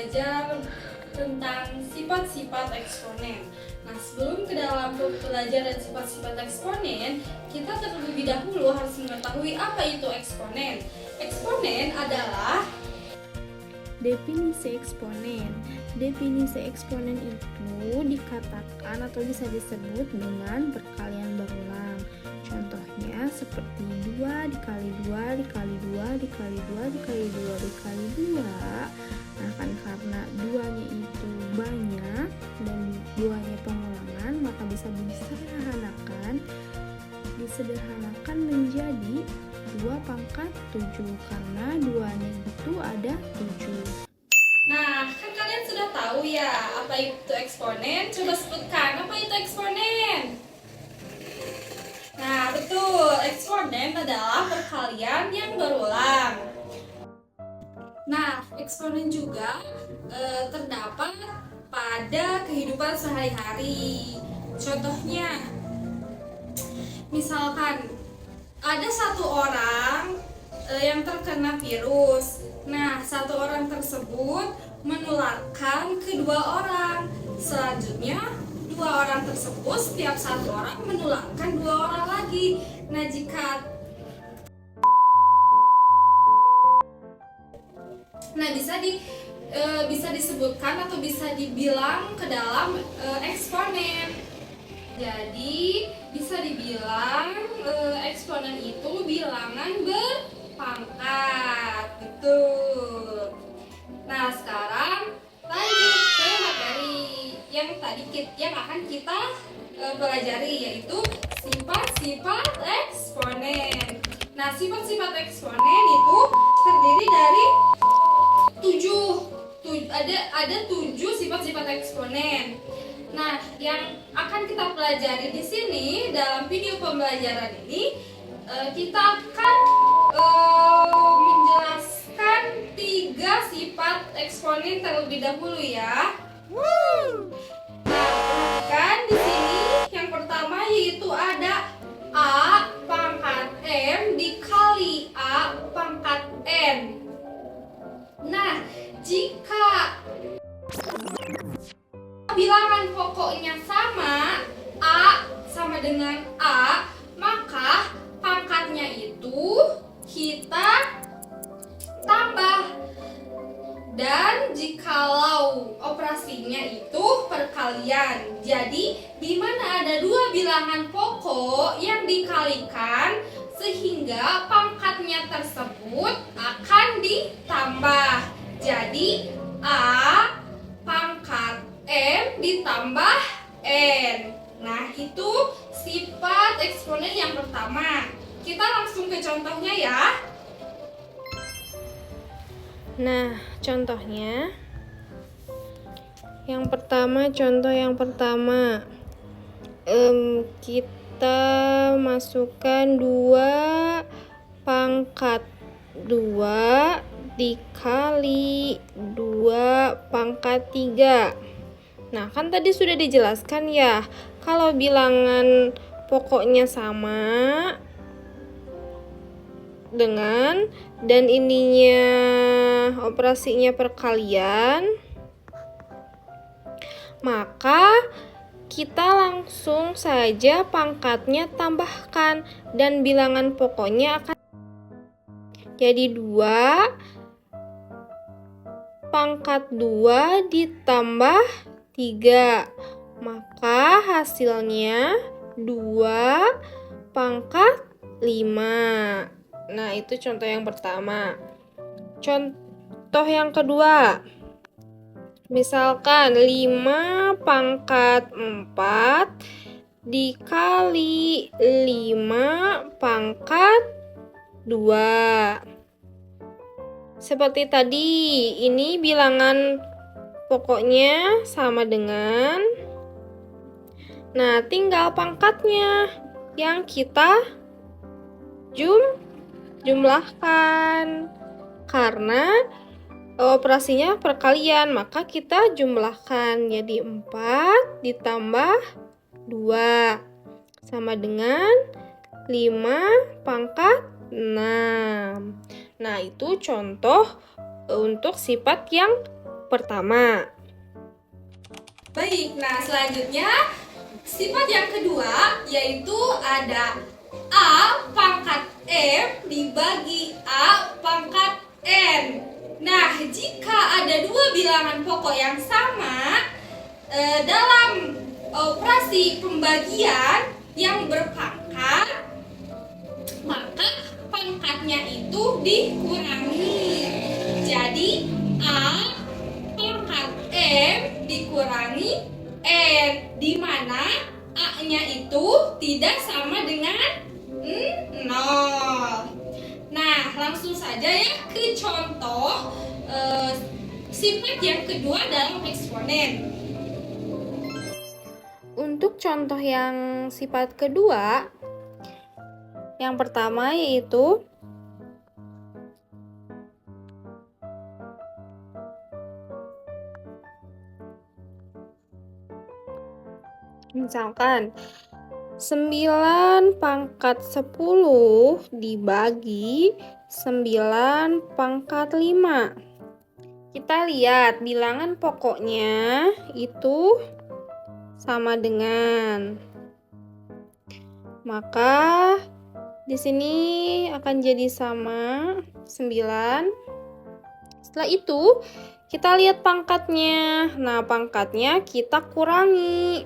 belajar tentang sifat-sifat eksponen. Nah, sebelum ke dalam pelajaran sifat-sifat eksponen, kita terlebih dahulu harus mengetahui apa itu eksponen. Eksponen adalah definisi eksponen. Definisi eksponen itu dikatakan atau bisa disebut dengan perkalian berulang. Contohnya seperti 2 dikali 2 dikali 2 dikali 2 dikali 2 dikali 2. Nah, kan karena 2-nya itu banyak dan 2-nya pengulangan, maka bisa disederhanakan menjadi 2 pangkat 7 karena 2-nya itu ada 7. Nah, kan kalian sudah tahu ya apa itu eksponen? Coba sebutkan apa itu eksponen. Nah, betul. Eksponen adalah perkalian yang berulang. Nah, eksponen juga terdapat pada kehidupan sehari-hari. Contohnya, misalkan ada satu orang yang terkena virus. Nah, satu orang tersebut menularkan ke 2 orang. Selanjutnya, 2 orang tersebut setiap satu orang menularkan 2 orang lagi. Nah, bisa disebutkan atau bisa dibilang ke dalam eksponen. Jadi bisa dibilang eksponen itu bilangan berpangkat. Betul. Nah, sekarang lanjut ke materi yang akan kita pelajari, yaitu sifat-sifat eksponen. Nah, sifat-sifat eksponen itu terdiri dari 7 sifat-sifat eksponen. Nah, yang akan kita pelajari di sini dalam video pembelajaran ini, kita akan menjelaskan 3 sifat eksponen terlebih dahulu ya. Nah, perhatikan di sini yang pertama yaitu ada A pangkat M dikali A pangkat N. Nah, jika bilangan pokoknya sama, A sama dengan A, maka pangkatnya itu kita tambah. Dan jikalau operasinya itu perkalian, jadi di mana ada 2 bilangan pokok yang dikalikan, sehingga pangkatnya tersebut akan ditambah. Jadi A pangkat M ditambah N. Nah, itu sifat eksponen yang pertama. Kita langsung ke contohnya ya. Nah, contohnya contoh yang pertama, kita masukkan 2 pangkat 2 dikali 2 pangkat 3. Nah, kan tadi sudah dijelaskan ya, kalau bilangan pokoknya sama dengan dan ininya operasinya perkalian, maka kita langsung saja pangkatnya tambahkan dan bilangan pokoknya akan jadi 2 pangkat 2 ditambah 3, maka hasilnya 2 pangkat 5. Nah, itu contoh yang pertama. Contoh yang kedua, misalkan 5 pangkat 4 dikali 5 pangkat 2. Seperti tadi, ini bilangan pokoknya sama dengan, nah, tinggal pangkatnya yang kita jumlahkan. Karena operasinya perkalian, maka kita jumlahkan. Jadi 4 ditambah 2 sama dengan 5 pangkat 6. Nah, itu contoh untuk sifat yang pertama. Baik, nah selanjutnya sifat yang kedua yaitu ada A pangkat M dibagi A pangkat N. Nah, jika ada dua bilangan pokok yang sama dalam operasi pembagian yang berpangkat, maka pangkatnya itu dikurangi. Jadi A pangkat M dikurangi N, di mana A-nya itu tidak sama dengan 0. Nah, langsung saja ya ke contoh sifat yang kedua dalam eksponen. Untuk contoh yang sifat kedua, yang pertama yaitu misalkan 9 pangkat 10 dibagi 9 pangkat 5. Kita lihat bilangan pokoknya itu sama dengan, maka di sini akan jadi sama 9. Setelah itu kita lihat pangkatnya. Nah, pangkatnya kita kurangi.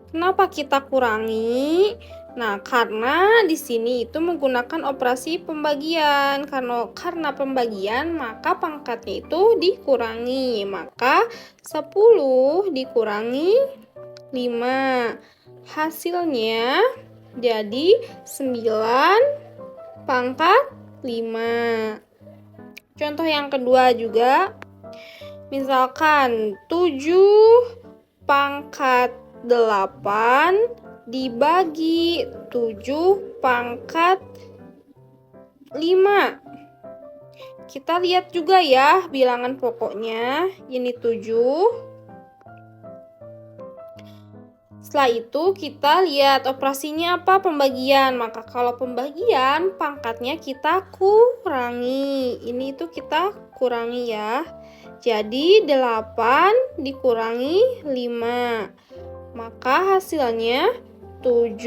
Kenapa kita kurangi? Nah, karena di sini itu menggunakan operasi pembagian. Karena pembagian, maka pangkatnya itu dikurangi. Maka 10 dikurangi 5. Hasilnya jadi 9 pangkat 5. Contoh yang kedua juga, misalkan 7 pangkat 8 dibagi 7 pangkat 5. Kita lihat juga ya bilangan pokoknya, ini 7. Setelah itu kita lihat operasinya apa? Pembagian. Maka kalau pembagian, pangkatnya kita kurangi. Ini itu kita kurangi ya. Jadi 8 dikurangi 5. Maka hasilnya 7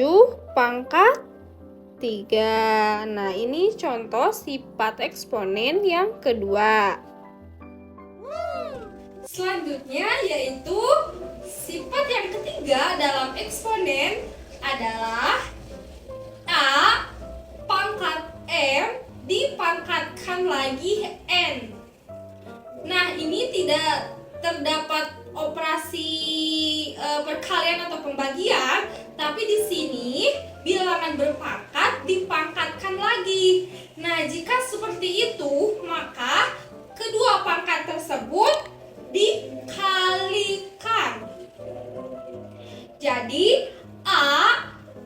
pangkat 3. Nah, ini contoh sifat eksponen yang kedua. Selanjutnya yaitu sifat yang ketiga dalam eksponen adalah A pangkat M dipangkatkan lagi N. Nah, ini tidak terdapat operasi perkalian atau pembagian, tapi di sini bilangan berpangkat dipangkatkan lagi. Nah, jika seperti itu, maka kedua pangkat tersebut dikalikan. Jadi A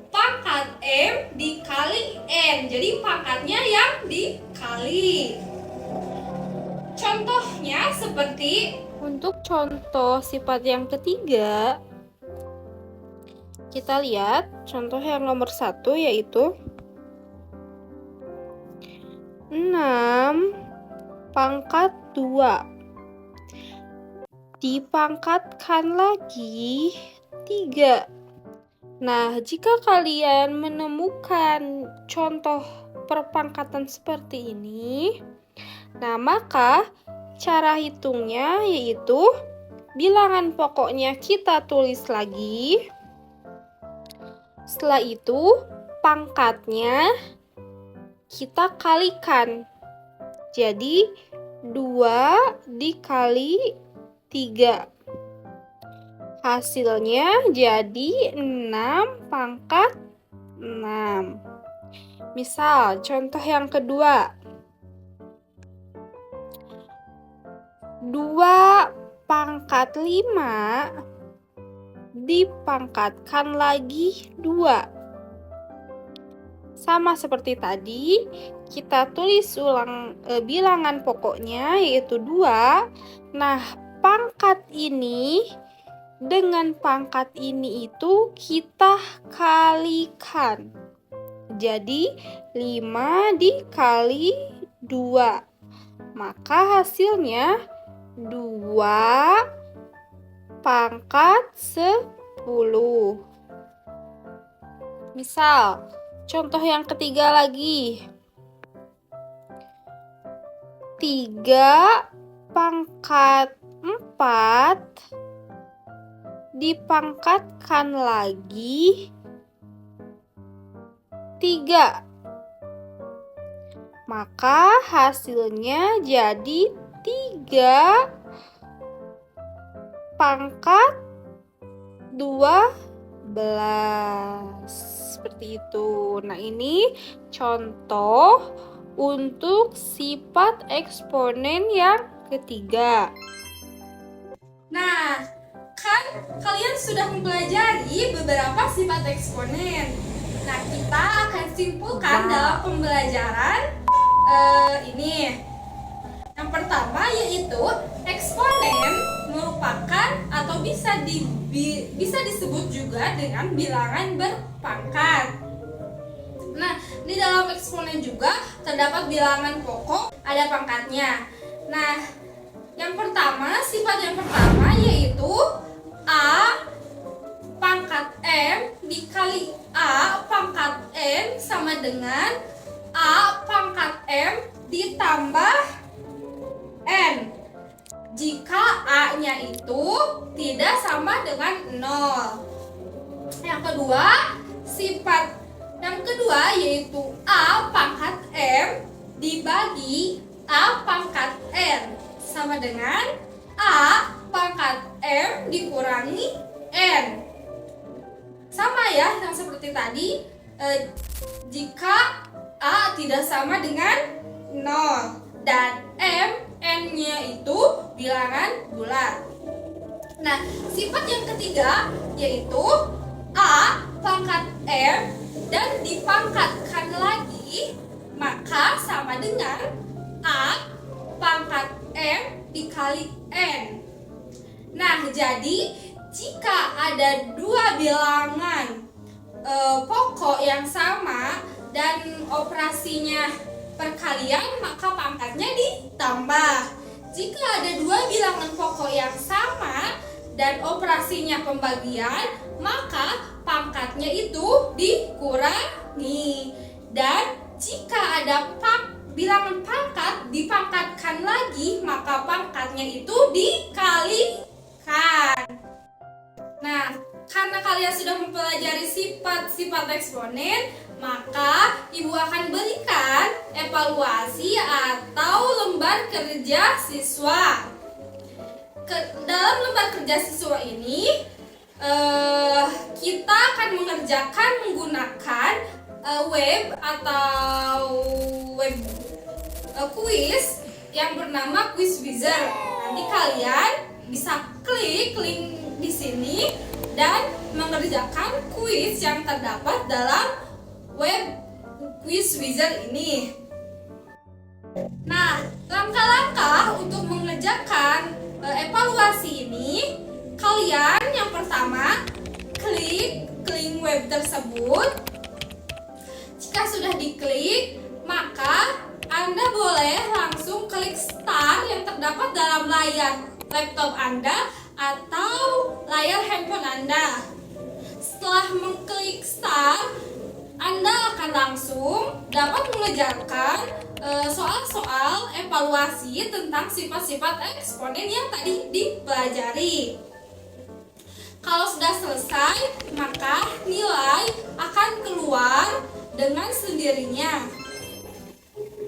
pangkat M dikali N. Jadi pangkatnya yang dikali. Contohnya seperti Untuk contoh sifat yang ketiga, kita lihat contoh yang nomor 1 yaitu 6 pangkat 2 dipangkatkan lagi 3. Nah, jika kalian menemukan contoh perpangkatan seperti ini, nah maka cara hitungnya yaitu bilangan pokoknya kita tulis lagi. Setelah itu pangkatnya kita kalikan. Jadi 2 dikali 3. Hasilnya jadi 6 pangkat 6. Misal contoh yang kedua, 2 pangkat 5 dipangkatkan lagi 2. Sama seperti tadi, kita tulis ulang bilangan pokoknya yaitu 2. Nah, pangkat ini dengan pangkat ini itu kita kalikan. Jadi 5 dikali 2. Maka hasilnya 2 pangkat 10. Misal, contoh yang ketiga lagi. 3 pangkat 4 dipangkatkan lagi 3. Maka hasilnya jadi 3 pangkat 12. Seperti itu. Nah, ini contoh untuk sifat eksponen yang ketiga. Nah, kan kalian sudah mempelajari beberapa sifat eksponen. Nah, kita akan simpulkan dalam pembelajaran ini. Yang pertama yaitu eksponen merupakan atau bisa disebut juga dengan bilangan berpangkat. Nah, di dalam eksponen juga terdapat bilangan pokok, ada pangkatnya. Nah, sifat yang pertama yaitu A pangkat M dikali A pangkat M sama dengan A pangkat M ditambah N. Jika A-nya itu tidak sama dengan 0. Sifat yang kedua yaitu A pangkat M dibagi A pangkat N sama dengan A pangkat M dikurangi N. Sama ya, yang seperti tadi, jika A tidak sama dengan 0 dan N-nya itu bilangan bulat. Nah, sifat yang ketiga yaitu A pangkat M dan dipangkatkan lagi, maka sama dengan A pangkat M dikali N. Nah, jadi jika ada dua bilangan pokok yang sama dan operasinya perkalian, maka pangkatnya ditambah. Jika ada dua bilangan pokok yang sama dan operasinya pembagian, maka pangkatnya itu dikurangi. Dan jika ada bilangan pangkat dipangkatkan lagi, maka pangkatnya itu dikalikan. Nah, karena kalian sudah mempelajari sifat-sifat eksponen, maka Ibu akan berikan evaluasi atau lembar kerja siswa. Dalam lembar kerja siswa ini, kita akan mengerjakan menggunakan web atau web quiz yang bernama Quiz Wizard. Nanti kalian bisa klik link di sini dan mengerjakan kuis yang terdapat dalam web Quiz Wizard ini. Nah, langkah-langkah untuk mengerjakan evaluasi ini, kalian yang pertama klik link web tersebut. Jika sudah diklik, maka Anda boleh langsung klik start yang terdapat dalam layar laptop Anda atau layar handphone Anda. Setelah mengklik start, Anda akan langsung dapat mengerjakan soal-soal evaluasi tentang sifat-sifat eksponen yang tadi dipelajari. Kalau sudah selesai, maka nilai akan keluar dengan sendirinya.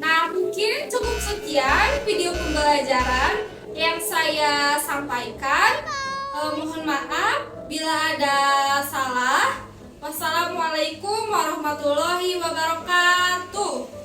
Nah, mungkin cukup sekian video pembelajaran yang saya sampaikan. Mohon maaf bila ada salah. Wassalamualaikum warahmatullahi wabarakatuh.